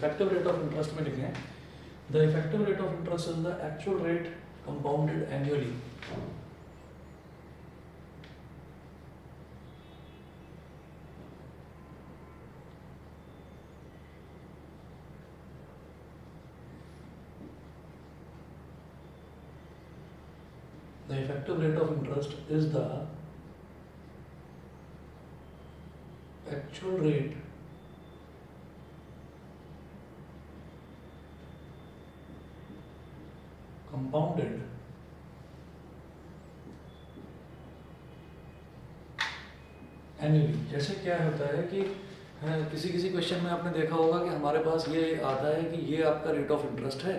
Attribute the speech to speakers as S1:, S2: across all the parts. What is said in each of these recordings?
S1: Effective rate of interest में लिखें, the effective rate of interest is the actual rate compounded annually. The effective rate of interest is the actual rate compounded annually। जैसे क्या होता है कि किसी किसी क्वेश्चन में आपने देखा होगा कि हमारे पास ये आता है कि ये आपका रेट ऑफ इंटरेस्ट है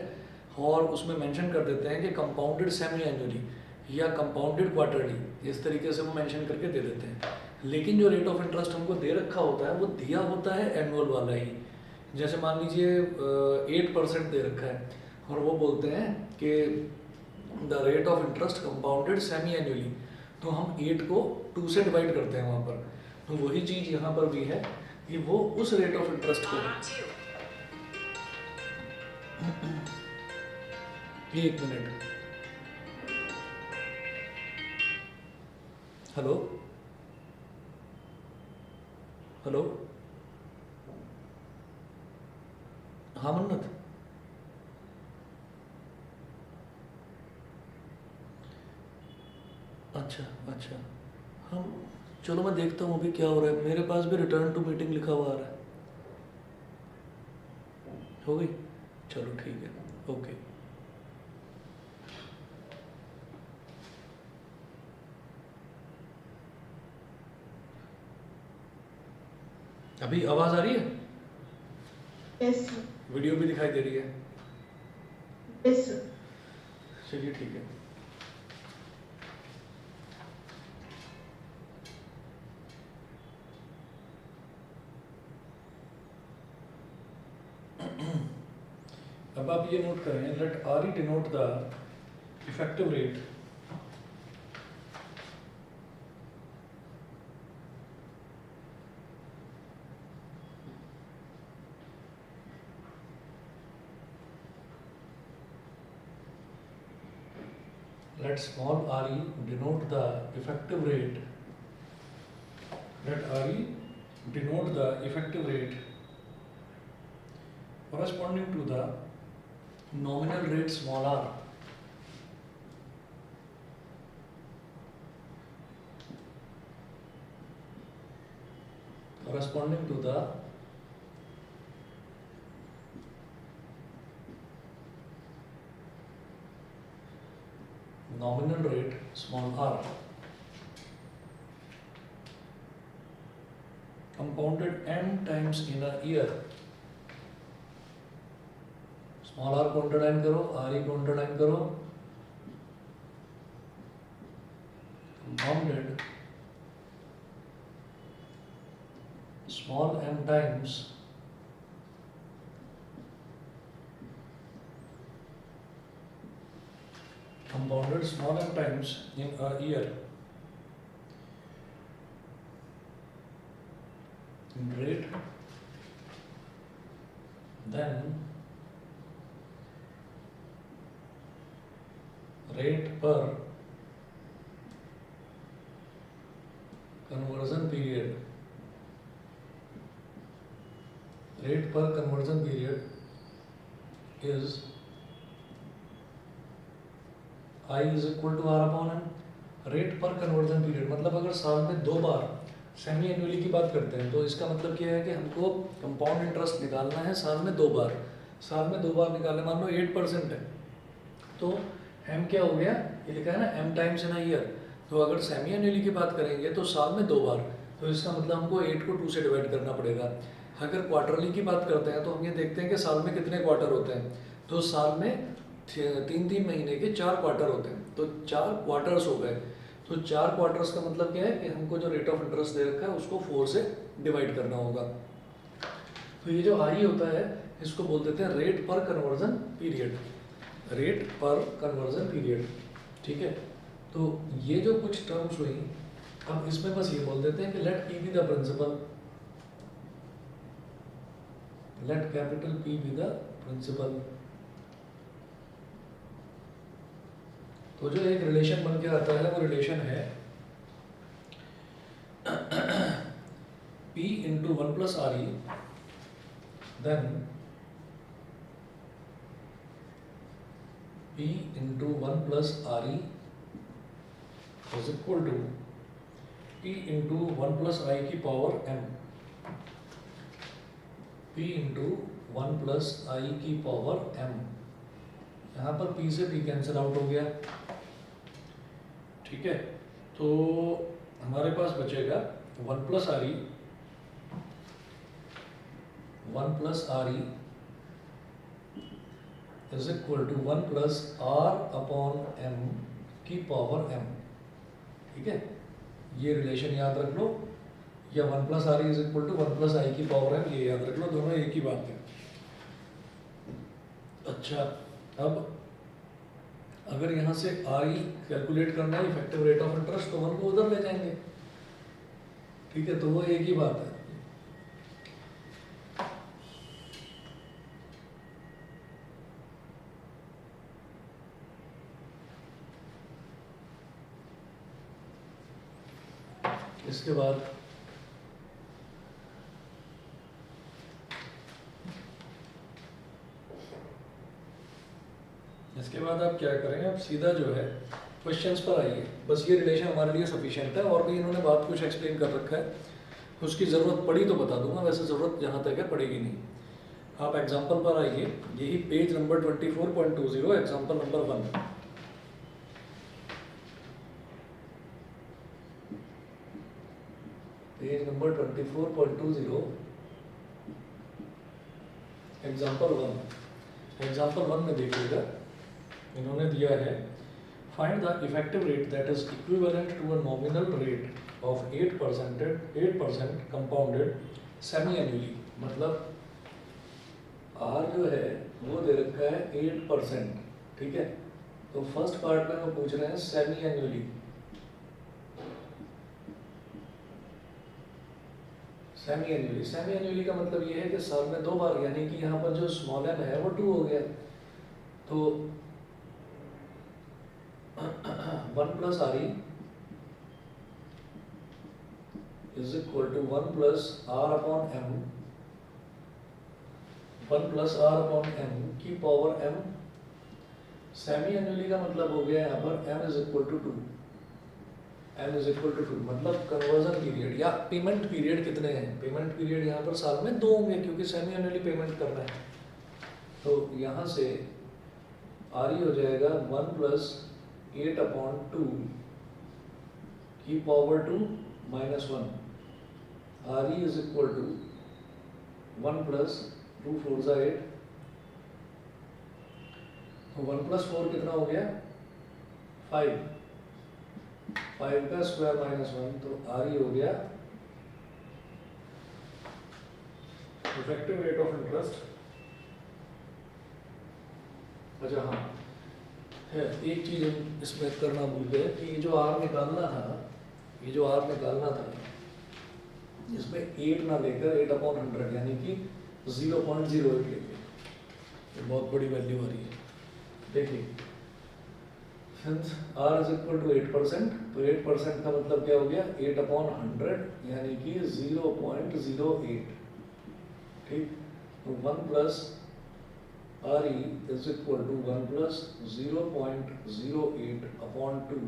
S1: और उसमें मेंशन कर देते हैं कि कंपाउंडेड सेमी एनुअली या कंपाउंडेड क्वार्टरली, इस तरीके से वो मेंशन करके दे देते हैं। लेकिन जो रेट ऑफ इंटरेस्ट हमको दे रखा होता है वो दिया होता है एनुअल वाला ही। जैसे मान लीजिए 8% दे रखा है और वो बोलते हैं कि the rate of interest compounded semi annually, तो हम 8 को 2 से डिवाइड करते हैं वहाँ पर। तो वही चीज़ यहाँ पर भी है कि वो उस रेट ऑफ इंटरेस्ट को, एक मिनट, हेलो हेलो, हाँ मन्नत, अच्छा अच्छा, हम चलो मैं देखता हूँ अभी क्या हो रहा है। मेरे पास भी रिटर्न टू मीटिंग लिखा हुआ आ रहा है। हो गई, चलो ठीक है, ओके। अभी आवाज आ रही है?
S2: यस
S1: वीडियो भी दिखाई दे रही है?
S2: यस।
S1: चलिए ठीक है। अब आप ये नोट करें, let r e denote the effective rate let small re denote the effective rate, let re denote the effective rate corresponding to the nominal rate small r, corresponding to the nominal rate small r compounded m times in a year। Small r को underline करो, r e को underline करो, compounded small m times compounded small m times in a year in rate, then rate per conversion period, rate per conversion period is I is equal to R upon M। Rate पर conversion period मतलब अगर साल में 2 बार semi annually की बात करते हैं तो इसका मतलब क्या है कि हमको कंपाउंड इंटरेस्ट निकालना है साल में 2 बार। साल में 2 बार निकालने, मान लो 8% है तो m क्या हो गया, ये लिखा है ना m times in a year. तो अगर सेमी एनुअली की बात करेंगे तो साल में 2 बार, तो इसका मतलब हमको 8 को 2 से डिवाइड करना पड़ेगा। अगर क्वार्टरली की बात करते हैं तो हम ये देखते हैं कि साल में कितने क्वार्टर होते हैं, तो साल में 3-3 महीने के 4 क्वार्टर होते हैं, तो 4 क्वार्टर्स हो गए। तो 4 क्वार्टर्स का मतलब क्या है कि हमको जो रेट ऑफ इंटरेस्ट दे रखा है उसको 4 से डिवाइड करना होगा। तो ये जो आई होता है इसको बोल देते हैं रेट पर कन्वर्जन पीरियड, रेट पर कन्वर्जन पीरियड, ठीक है। तो ये जो कुछ टर्म्स हुई, अब इसमें बस ये बोल देते हैं कि let e be the principal, let capital P be the principal. तो जो एक रिलेशन बन के आता है वो रिलेशन है P into one plus r e, then P into one plus r e is equal to P into one plus i की power m, P into one plus i की पावर m। यहाँ पर P से P cancel out हो गया, ठीक है। तो हमारे पास बचेगा one plus r e, one plus r e is equal to one plus r upon m की पावर m, ठीक है। ये रिलेशन याद रख लो, या one plus r is equal to one plus i की पावर m, ये याद रख लो, दोनों एक ही बात है। अच्छा, अब अगर यहाँ से आई कैलकुलेट करना है इफेक्टिव रेट ऑफ इंटरेस्ट, तो वन को उधर ले जाएंगे, ठीक है। तो वो एक ही बात है। इसके बाद आप क्या करें, आप सीधा जो है क्वेश्चंस पर आइए। बस ये रिलेशन हमारे लिए सफिशिएंट है, और भी इन्होंने बात कुछ एक्सप्लेन कर रखा है, उसकी ज़रूरत पड़ी तो बता दूंगा, वैसे ज़रूरत जहाँ तक है पड़ेगी नहीं। आप एग्जाम्पल पर आइए, यही page number 24.20, example number 1। Page number 24.20, example 1। Example 1 में देखिएगा, इन्होंने दिया है find the effective rate that is equivalent to a nominal rate of 8% compounded semi annually. मतलब आर जो है वो दे रखा है 8%, ठीक है। तो फर्स्ट पार्ट में वो पूछ रहे हैं सेमी एनुअली। सेमी एनुअली का मतलब ये है कि साल में 2 बार, यानी कि यहाँ पर जो स्मॉल एम है वो 2 हो गया। तो 1 plus r e is equal to 1 plus r upon m, 1 plus r upon m की पावर m। सेमी एनुअली का मतलब हो गया यहाँ पर m is equal to 2, m is equal to 2, मतलब कन्वर्जन पीरियड या पेमेंट पीरियड कितने हैं। पेमेंट पीरियड यहाँ पर साल में 2 होंगे, क्योंकि सेमी एनुअली पेमेंट करना है। तो यहाँ से आर ई हो जाएगा 1 प्लस 8 अपॉन 2 की power 2 minus 1। R e is equal to 1 plus 2 4 ज़ा 8, तो 1 प्लस 4 कितना हो गया 5, 5 का स्क्वायर माइनस 1, तो आर ई हो गया इफेक्टिव रेट ऑफ इंटरेस्ट। अच्छा हाँ है, एक चीज हम इसमें करना भूल गए कि ये जो आर निकालना था, ये जो आर निकालना था, इसमें 8 ना लेकर 8 अपॉन 100 यानी कि 0.08 लेंगे। ये बहुत बड़ी वैल्यू आ रही है। देखिए since r is equal to 8%, तो 8% का मतलब क्या हो गया 8 अपॉन 100 यानी कि 0.08, ठीक। तो 1 plus r e is equal to 1 plus 0.08 upon 2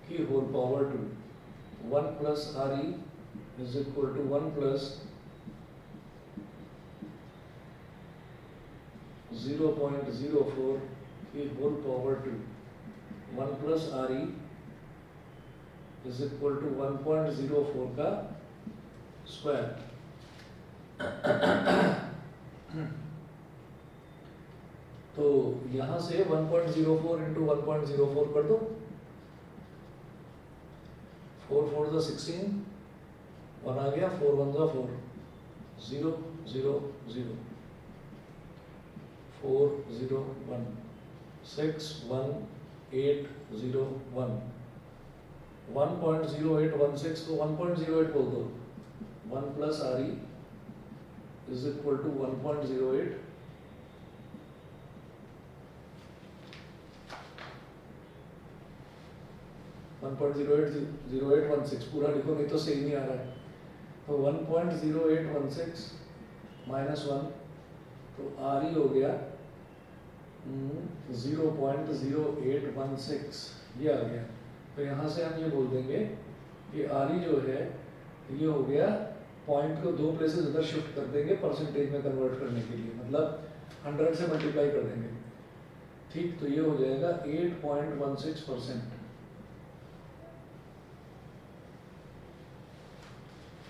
S1: की whole power 2। 1 plus r e is equal to 1 plus 0.04 की whole power 2। 1 plus r e is equal to 1.04 का स्क्वायर। तो यहाँ से 1.04 इंटू 1.04 कर दो, 4 4 ज़ा 16, 1 आ गया, 4 1 ज़ा 4, 0 0 0, 4 0 1, 6 1 8 0 1, 1.0816, तो 1.08 बोल दो। 1 plus r e is equal to 1.08 1.080816 पूरा लिखो नहीं तो सही नहीं आ रहा है। तो 1.0816 माइनस 1 तो आर ई हो गया 0.0816 ये आ गया। तो यहाँ से हम ये बोल देंगे कि आर ई जो है ये हो गया, पॉइंट को दो प्लेसेस इधर शिफ्ट कर देंगे परसेंटेज में कन्वर्ट करने के लिए, मतलब 100 से मल्टीप्लाई कर देंगे। ठीक, तो ये हो जाएगा 8.16%।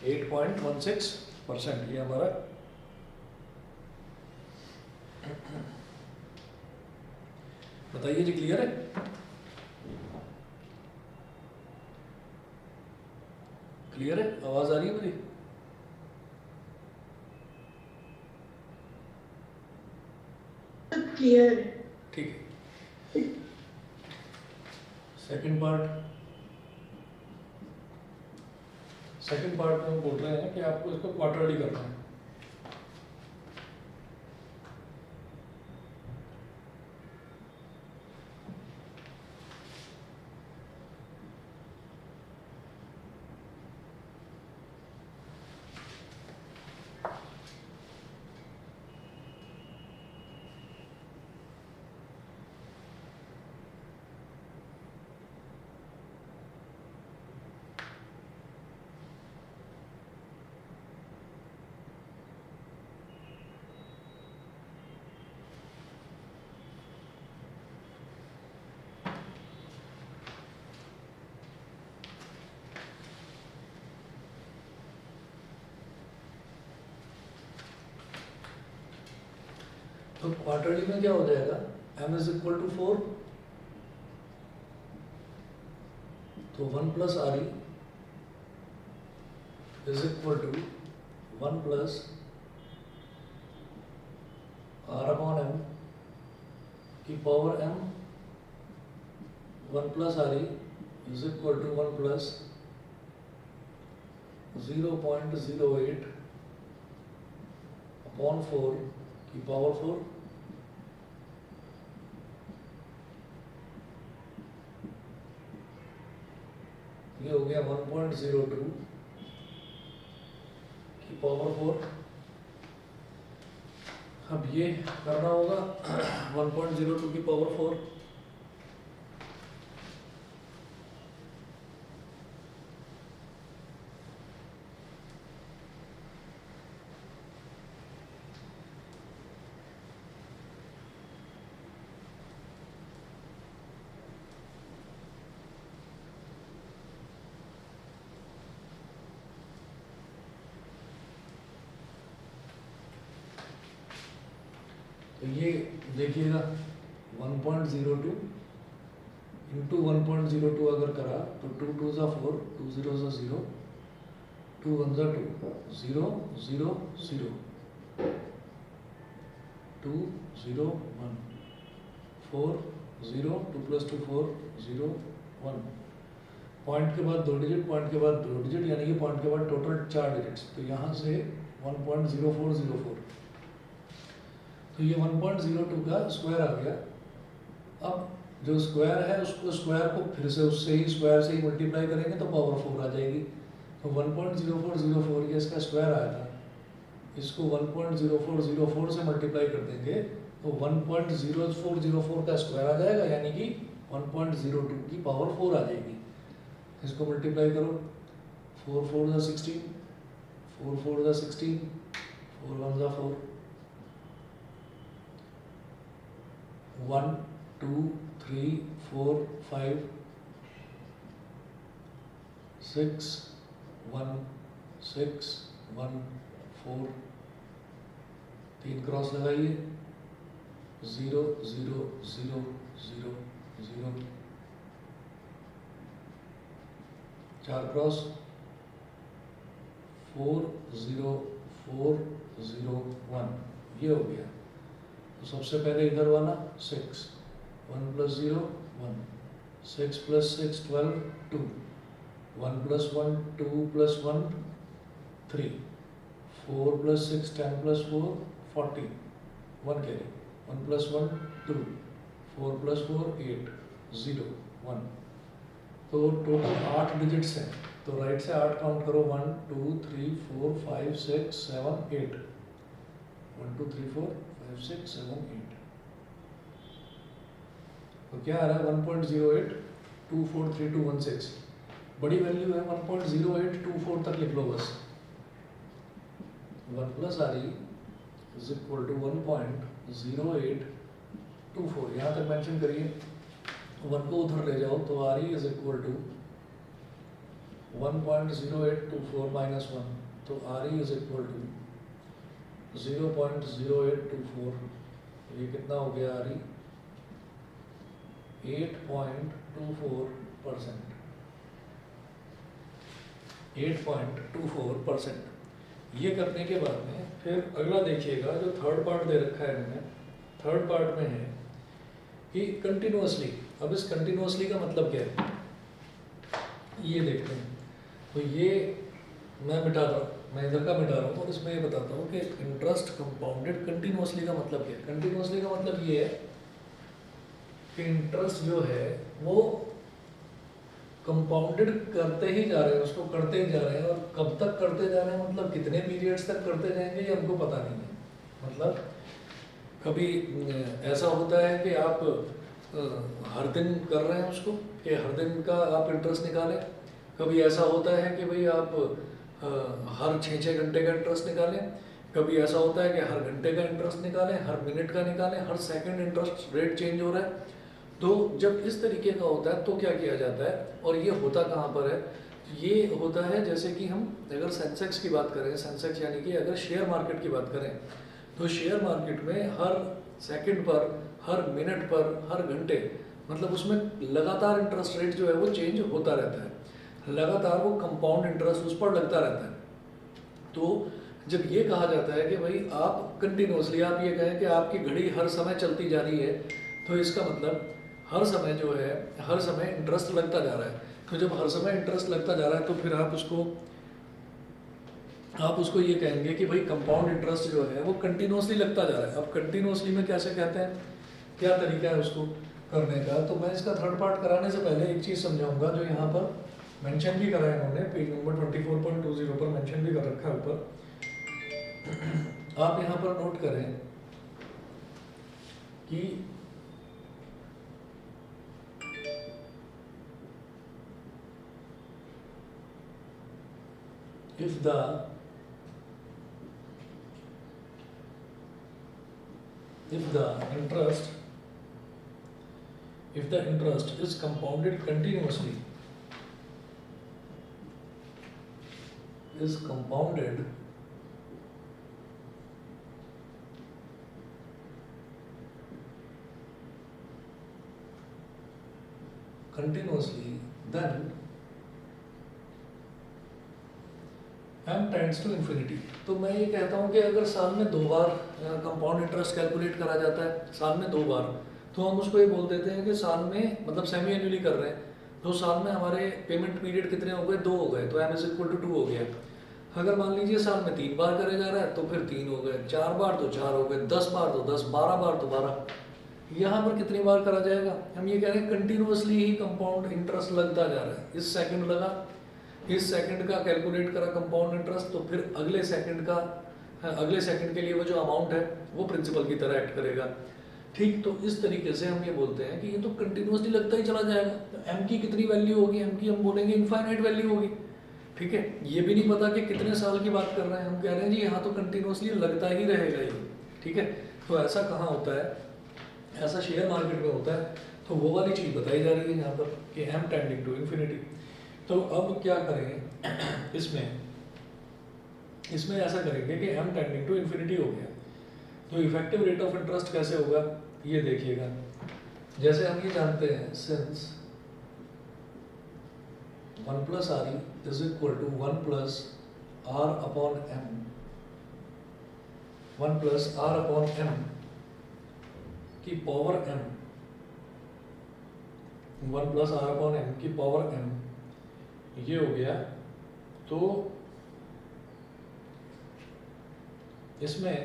S1: 8.16% ये हमारा बताइए जी, क्लियर है? क्लियर है? आवाज आ रही है मेरी?
S2: क्लियर।
S1: ठीक है। सेकंड पार्ट में हम बोल रहे हैं कि आपको इसको क्वार्टरली करना है। तो क्वार्टरली में क्या हो जाएगा, m इज इक्वल टू 4, तो 1 plus r e is equal to 1 plus r upon m की power m, 1 plus r e is equal to 1 plus 0.08 upon 4 की पावर 4, ये हो गया 1.02 की पावर 4। अब ये करना होगा 1.02 की पावर 4, तो ये देखिएगा 1.02 इंटू 1.02 अगर करा तो 2 2 ज़ा 4, 2 0 ज़ा 0, 2 1 ज़ा 2, 0 0 0, 2 0 1, 4 0, 2 प्लस 2 4, 0 1, पॉइंट के बाद 2 डिजिट, पॉइंट के बाद 2 डिजिट, यानी कि पॉइंट के बाद टोटल 4 डिजिट्स। तो यहाँ से 1.0404, तो ये 1.02 का स्क्वायर आ गया। अब जो स्क्वायर है उसको स्क्वायर को फिर से उससे ही स्क्वायर से ही मल्टीप्लाई करेंगे तो पावर 4 आ जाएगी। तो 1.0404 ये इसका स्क्वायर आया था, इसको 1.0404 से मल्टीप्लाई कर देंगे तो 1.0404 का स्क्वायर आ जाएगा, यानी कि 1.02 की पावर 4 आ जाएगी। इसको मल्टीप्लाई करो, 4 4 ज़ा 16, 4 4 ज़ा 16, 4 1 ज़ा 4, 1 2 3 4 5 6 1 6 1 4, 3 क्रॉस लगाइए, 0 0 0 0 0, 4 क्रॉस 4 0 4 0 1, ये हो गया। तो सबसे पहले इधर वाला 6, 1 plus 0 1, 6 plus 6 12 2, 1 plus 1 2 plus 1 3, 4 + 6 10 + 4 40 1 carry 1 + 1 2 4 + 4 8 0 1। तो टोटल 8 डिजिट्स हैं, तो राइट से 8 काउंट करो 1 2 3 4 5 6 7 8 1 2 3 4 5 6 7 8। तो क्या आ रहा है 1.08243216। बड़ी वैल्यू है 1.0824 तक लिख लो बस। 1 + RE = 1.0824, यहाँ तक मेंशन करिए। 1 को उधर ले जाओ तो RE = 1.0824 - 1, तो RE = 0.0824। ये कितना हो गया RE? 8.24%। 8.24%। ये करने के बाद में फिर अगला देखिएगा, जो थर्ड पार्ट दे रखा है इन्होंने। थर्ड पार्ट में है कि कंटिन्यूअसली। अब इस कंटिन्यूअसली का मतलब क्या है, ये देखते हैं। तो ये मैं मिटा रहा हूँ, मैं इधर का मिटा रहा हूँ और इसमें ये बताता हूँ कि इंटरेस्ट कंपाउंडेड कंटिन्यूअसली का मतलब क्या है। कंटिन्यूअसली का मतलब ये है कि इंटरेस्ट जो है वो कंपाउंडेड करते ही जा रहे हैं, उसको करते ही जा रहे हैं। और कब तक करते जा रहे हैं, मतलब कितने पीरियड्स तक करते जाएंगे ये हमको पता नहीं है। मतलब कभी ऐसा होता है कि आप हर दिन कर रहे हैं उसको, कि हर दिन का आप इंटरेस्ट निकालें। कभी ऐसा होता है कि भाई आप हर 6-6 घंटे का इंटरेस्ट निकालें। कभी ऐसा होता है कि हर घंटे का इंटरेस्ट निकालें, हर मिनट का निकालें, हर सेकंड इंटरेस्ट रेट चेंज हो रहा है। तो जब इस तरीके का होता है तो क्या किया जाता है, और ये होता कहाँ पर है? ये होता है जैसे कि हम अगर सेंसेक्स की बात करें, सेंसेक्स यानी कि अगर शेयर मार्केट की बात करें, तो शेयर मार्केट में हर सेकंड पर, हर मिनट पर, हर घंटे, मतलब उसमें लगातार इंटरेस्ट रेट जो है वो चेंज होता रहता है। लगातार वो कंपाउंड इंटरेस्ट उस पर लगता रहता है। तो जब ये कहा जाता है कि भाई आप कंटिन्यूसली, आप ये कहें कि आपकी घड़ी हर समय चलती जा रही है, तो इसका मतलब हर समय जो है, हर समय इंटरेस्ट लगता जा रहा है। तो जब हर समय इंटरेस्ट लगता जा रहा है तो फिर आप उसको ये कहेंगे कि भाई कंपाउंड इंटरेस्ट जो है वो कंटिन्यूसली लगता जा रहा है। अब कंटिन्यूसली में कैसे कहते हैं, क्या तरीका है उसको करने का? तो मैं इसका थर्ड पार्ट कराने से पहले एक चीज़ समझाऊंगा, जो यहाँ पर मेंशन भी करा है इन्होंने, पेज नंबर 24.20 पर मेंशन भी कर रखा है ऊपर। आप यहाँ पर नोट करें कि if the interest is compounded continuously, then m tends to infinity. तो मैं ये कहता हूँ कि अगर साल में 2 बार कंपाउंड इंटरेस्ट कैलकुलेट करा जाता है, साल में 2 बार, तो हम उसको ये बोल देते हैं कि साल में, मतलब सेमी एनुअली कर रहे हैं, तो साल में हमारे पेमेंट पीरियड कितने हो गए? 2 हो गए, तो m = 2 हो गया। अगर मान लीजिए साल में 3 बार करे जा रहा है तो फिर 3 हो गए, 4 बार तो 4 हो गए, 10 बार तो 10, 12 बार तो 12। यहाँ पर कितनी बार करा जाएगा? हम ये कह रहे हैं कंटिन्यूसली ही कंपाउंड इंटरेस्ट लगता जा रहा है। इस सेकंड लगा, इस सेकंड का कैलकुलेट करा कंपाउंड इंटरेस्ट, तो फिर अगले सेकंड के लिए वो जो अमाउंट है वो प्रिंसिपल की तरह एक्ट करेगा। ठीक, तो इस तरीके से हम ये बोलते हैं कि ये तो कंटिन्यूसली लगता ही चला जाएगा। तो एम की कितनी वैल्यू होगी? एम की हम बोलेंगे इनफाइनाइट वैल्यू होगी। ठीक है, ये भी नहीं पता कि कितने साल की बात कर रहे हैं, हम कह रहे हैं जी यहाँ तो कंटिन्यूसली लगता ही रहेगा ये। ठीक है, तो ऐसा कहाँ होता है? ऐसा शेयर मार्केट में होता है। तो वो वाली चीज़ बताई जा रही है यहाँ पर कि m टेंडिंग टू इन्फिनिटी। तो अब क्या करें इसमें ऐसा करेंगे कि m टेंडिंग टू इन्फिनिटी हो गया, तो इफेक्टिव रेट ऑफ इंटरेस्ट कैसे होगा ये देखिएगा। जैसे हम ये जानते हैं, सिंस 1 + RE = 1 + R/m, 1 + R/m की पावर m, 1 + R/m की पावर m, ये हो गया। तो इसमें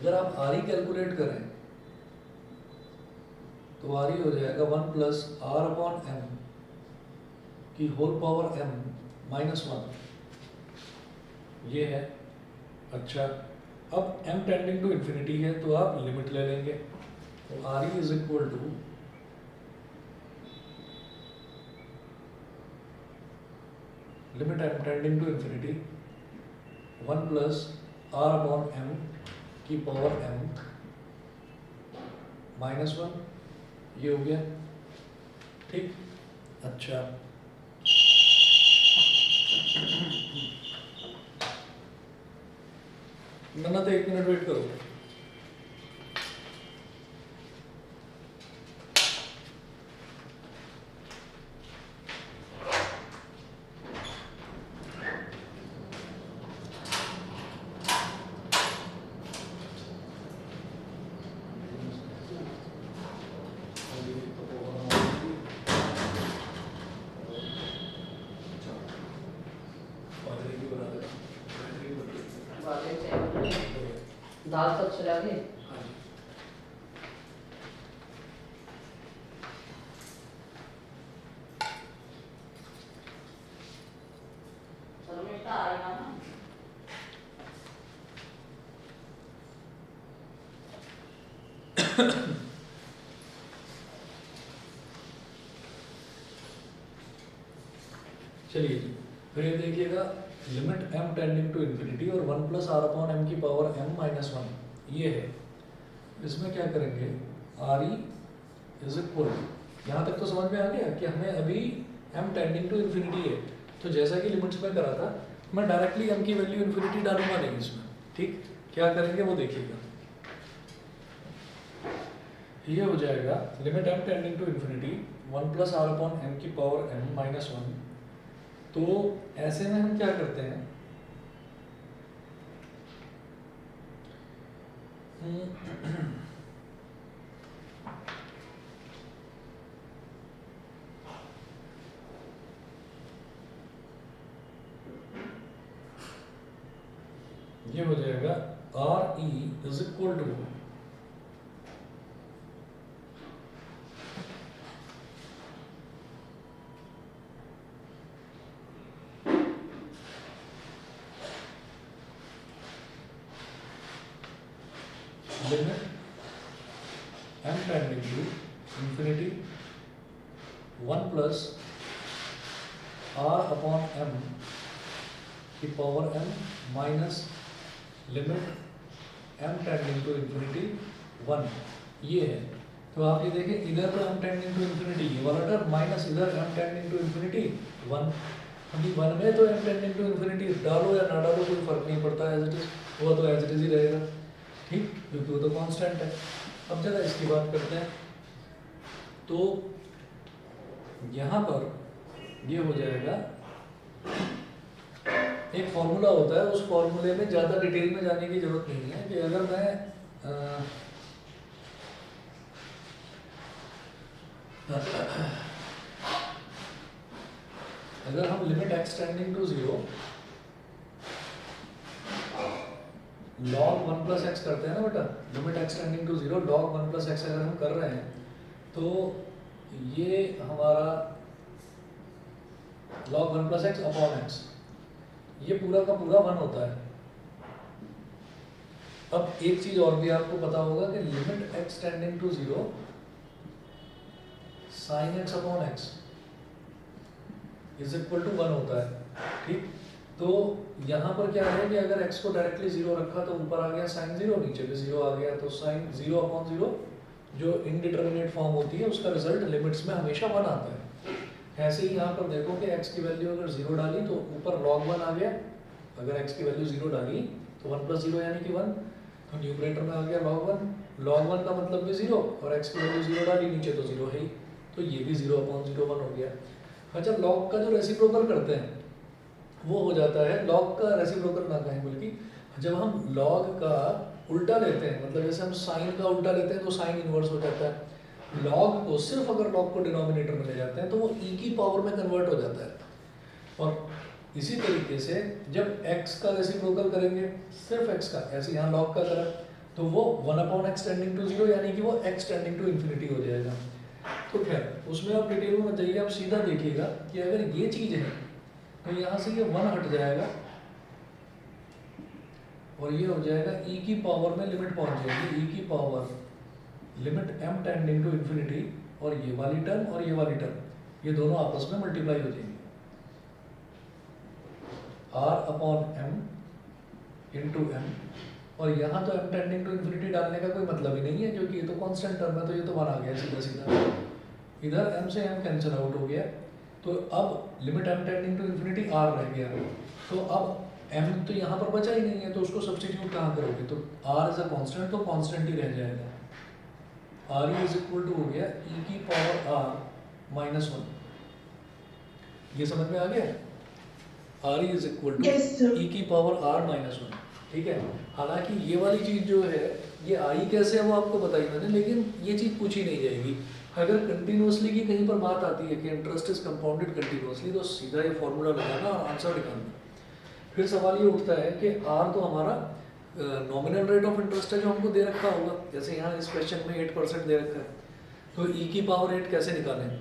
S1: अगर आप आर ई कैलकुलेट करें तो आर ई हो जाएगा 1 प्लस आर अपॉन एम की होल पावर एम माइनस 1, ये है। अच्छा, अब m टेंडिंग टू इन्फिनिटी है तो आप लिमिट ले लेंगे, तो r e is equal to limit m tending to infinity 1 plus r upon m की पावर m माइनस 1, ये हो गया, ठीक। अच्छा, मन्ना तो 1 मिनट वेट करो।
S3: दाल तक चला गए। शर्मिष्ठा आएगा ना?
S1: चलिए जी, फिर ये देखिएगा limit m tending to infinity और 1 प्लस आर अपॉन एम की पावर m माइनस 1, ये है। इसमें क्या करेंगे, r e is equal to, यहाँ तक तो समझ में आ गया कि हमें अभी m टेंडिंग टू इन्फिनिटी है, तो जैसा कि लिमिट्स में करा था मैं डायरेक्टली m की वैल्यू इन्फिनिटी डालूंगा नहीं इसमें, ठीक। क्या करेंगे वो देखिएगा, ये हो जाएगा limit m tending to infinity 1 plus r upon m की पावर m माइनस 1। तो ऐसे में हम क्या करते हैं, ये हो जाएगा r e is equal to limit m tending to infinity 1 plus r upon m की power m minus limit m tending to infinity 1, ये है। तो आप ये देखें, इधर तो m टेंडिंग टू इंफिनिटी ये वाला टर्म माइनस इधर m टेंडिंग टू इंफिनिटी 1। अभी 1 में तो m टेंडिंग टू इंफिनिटी डालो या ना डालो कोई फर्क नहीं पड़ता, एज इट इज हुआ तो एज इट इज ही रहेगा, ठीक, क्योंकि वो तो कांस्टेंट है। अब जरा इसकी बात करते हैं, तो यहाँ पर ये हो जाएगा, एक फॉर्मूला होता है, उस फॉर्मूले में ज़्यादा डिटेल में जाने की जरूरत नहीं है कि अगर मैं अगर हम limit x tending to 0 log 1 plus x करते हैं ना बेटा, limit x tending to 0 log 1 plus x अगर हम कर रहे हैं तो ये हमारा log 1 plus x upon x, ये पूरा का पूरा 1 होता है। अब एक चीज और भी आपको पता होगा कि limit x tending to 0 sine x upon x is equal to 1 होता है, ठीक। तो यहाँ पर क्या है कि अगर x को डायरेक्टली 0 रखा तो ऊपर आ गया साइन 0, नीचे भी 0 आ गया, तो साइन 0 अपॉन 0 जो इनडिटर्मिनेट फॉर्म होती है उसका रिजल्ट लिमिट्स में हमेशा 1 आता है। ऐसे ही यहाँ पर देखो कि x की वैल्यू अगर 0 डाली तो ऊपर log 1 आ गया, अगर x की वैल्यू 0 डाली तो 1 प्लस 0 यानी कि 1, तो न्यूमरेटर में आ गया log 1 का मतलब भी 0, और x की वैल्यू 0 डाली नीचे तो 0 है ही, तो ये भी 0 अपॉन 0 1 हो गया। अच्छा, log का जो रेसिप्रोकल करते हैं वो हो जाता है, log का रेसिप्रोकल ना कहें बल्कि जब हम log का उल्टा लेते हैं, मतलब जैसे हम साइन का उल्टा लेते हैं तो साइन इनवर्स हो जाता है। log को सिर्फ अगर log को डिनोमिनेटर में ले जाते हैं तो वो e की पावर में कन्वर्ट हो जाता है, और इसी तरीके से जब x का रेसिप्रोकल करेंगे, सिर्फ x का, ऐसे यहाँ log का करा, तो वो 1/x टेंडिंग टू 0 यानी कि वो x टेंडिंग टू इन्फिनिटी हो जाएगा। तो खैर उसमें आप डिटेल में मत जाइए, आप सीधा देखिएगा कि अगर ये चीज़ है तो यहाँ से ये 1 हट जाएगा और ये हो जाएगा e की पावर में लिमिट पहुंच जाएगी, e की power limit m tending to infinity, और ये वाली टर्म और ये वाली टर्म ये दोनों आपस में मल्टीप्लाई हो जाएंगे, r upon m into m, और यहाँ तो m टेंडिंग टू इन्फिनिटी डालने का कोई मतलब ही नहीं है क्योंकि ये तो कांस्टेंट टर्म है, तो ये तो 1 आ गया सीधा सीधा, इधर m से m कैंसिल आउट हो गया, तो अब limit m tending to infinity r रह गया, तो अब m तो यहाँ पर बचा ही नहीं है, तो उसको सब्स्टिट्यूट कहाँ करोगे, तो r इज अ कांस्टेंट, तो कांस्टेंट ही रह जाएगा, r इज इक्वल टू हो गया e की पावर r माइनस 1, ये समझ में आ गया, r is equal to
S2: Yes, sir.
S1: e की पावर r माइनस 1, ठीक है। हालांकि ये वाली चीज़ जो है ये आई कैसे है वो आपको बताई मैंने, लेकिन ये चीज़ पूछी नहीं जाएगी। अगर कंटिन्यूसली की कहीं पर बात आती है कि इंटरेस्ट इज कंपाउंडेड कंटिन्यूसली, तो सीधा ये फॉर्मूला लगाना और आंसर निकालना। फिर सवाल ये उठता है कि आर तो हमारा नॉमिनल रेट ऑफ इंटरेस्ट है जो हमको दे रखा होगा, जैसे यहाँ इस क्वेश्चन में 8% दे रखा है, तो ई की पावर 8 कैसे निकालें,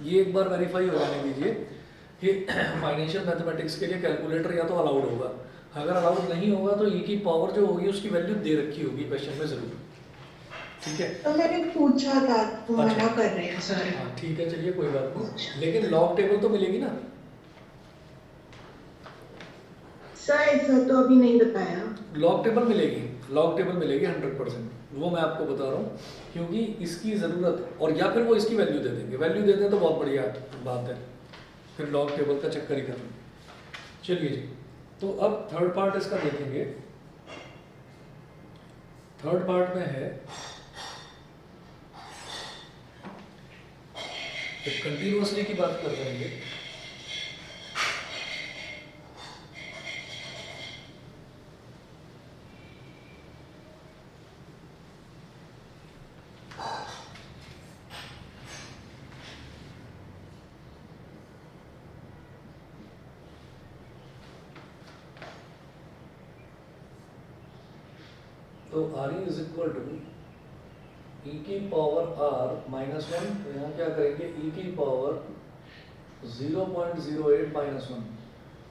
S1: ये एक बार वेरीफाई हो जाने दीजिए कि फाइनेंशियल मैथमेटिक्स के लिए कैलकुलेटर या तो अलाउड होगा, अगर अलाउड नहीं होगा तो ई की पावर जो होगी उसकी वैल्यू दे रखी होगी क्वेश्चन में जरूर, ठीक है।
S2: तो मैंने पूछा था तो
S1: अच्छा।
S2: मना कर रहे हैं सर।
S1: हाँ ठीक है, चलिए कोई बात नहीं, लेकिन लॉग टेबल तो मिलेगी ना।
S2: सर ऐसा तो अभी नहीं बताया।
S1: लॉग टेबल मिलेगी, लॉग टेबल मिलेगी 100%, वो मैं आपको बता रहा हूँ क्योंकि इसकी ज़रूरत, और या फिर वो इसकी वैल्यू दे देंगे, वैल्यू दे दें तो बहुत बढ़िया बात है, फिर लॉग टेबल का चक्कर ही करना। चलिए जी, तो अब थर्ड पार्ट इसका देखेंगे। थर्ड पार्ट में है कंटिन्यूअसली की बात कर रहे हैं। तो r e is equal to e की पावर आर माइनस 1, तो यहाँ क्या करेंगे ई की पावर 0.08 माइनस 1।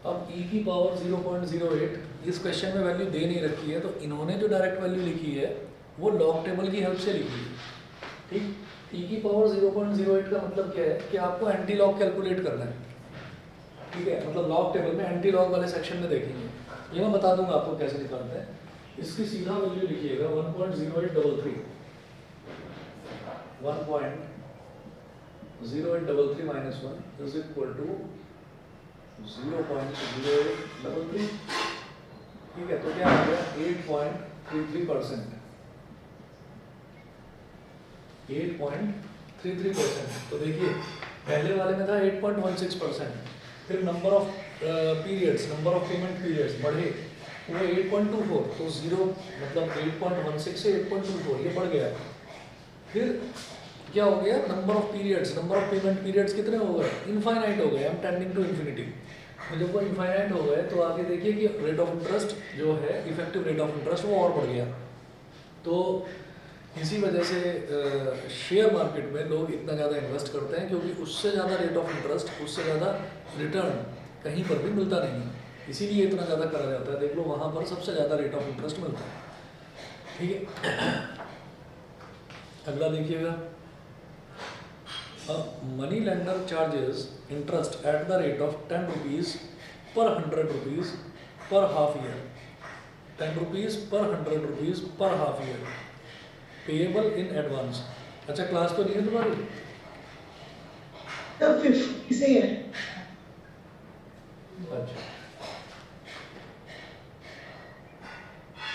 S1: अब ई की पावर 0.08 इस क्वेश्चन में वैल्यू दे नहीं रखी है, तो इन्होंने जो डायरेक्ट वैल्यू लिखी है वो लॉग टेबल की हेल्प से लिखी है, ठीक। ई की पावर 0.08 का मतलब क्या है कि आपको एंटी लॉग कैलकुलेट करना है, ठीक है, मतलब लॉग टेबल में एंटी लॉग वाले सेक्शन में देखेंगे, ये मैं बता दूंगा आपको कैसे निकालते हैं। इसकी सीधा वैल्यू लिखिएगा 1.0833, 1.0833 माइनस 1 इज इक्वल टू 0.0833, ठीक है, तो क्या आ गया 8.33%, 8.33%। तो देखिए पहले वाले में था 8.16%, फिर number of periods, number of payment periods बढ़े, वो 8.24, तो 0 मतलब 8.16 से 8.24 ये बढ़ गया। फिर क्या हो गया, number of periods, number of payment periods कितने हो गए, इनफाइनाइट हो गए, एम टेंडिंग टू इन्फिनिटी। तो जब वो इनफाइनाइट हो गए तो आगे देखिए कि रेट ऑफ इंटरेस्ट जो है, इफेक्टिव रेट ऑफ इंटरेस्ट वो और बढ़ गया। तो इसी वजह से शेयर मार्केट में लोग इतना ज़्यादा इन्वेस्ट करते हैं क्योंकि उससे ज़्यादा रेट ऑफ इंटरेस्ट, उससे ज़्यादा रिटर्न कहीं पर भी मिलता नहीं है, इसीलिए इतना ज़्यादा करा जाता है। देख लो वहाँ पर सबसे ज़्यादा रेट ऑफ इंटरेस्ट मिलता है, ठीक है। अगला देखिएगा, money lender charges interest at the rate of 10 rupees पर 100 रुपीज़ पर हाफ ईयर, 10 रुपीज़ पर 100 रुपीज़ पर half year, payable in advance. अच्छा क्लास तो नहीं है तुम्हारी?
S2: तो 50 से है।
S1: अच्छा,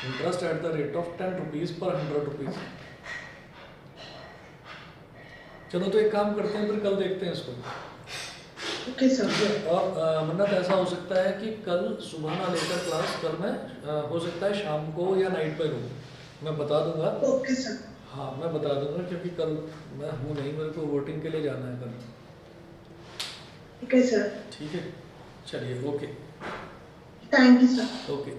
S1: interest at the rate of 10 rupees पर 100 रुपीज़। चलो तो एक काम करते हैं, फिर कल देखते हैं इसको,
S2: ओके सर।
S1: ठीक है। और मन्नत ऐसा हो सकता है कि कल सुबह ना लेकर क्लास, कल मैं हो सकता है शाम को या नाइट पे लूँ, मैं बता दूंगा।
S2: Okay sir.
S1: हाँ मैं बता दूंगा क्योंकि कल मैं हूँ नहीं, मेरे को वोटिंग के लिए जाना है कल,
S2: ठीक है सर।
S1: ठीक है। चलिए okay
S2: thank you sir.
S1: Okay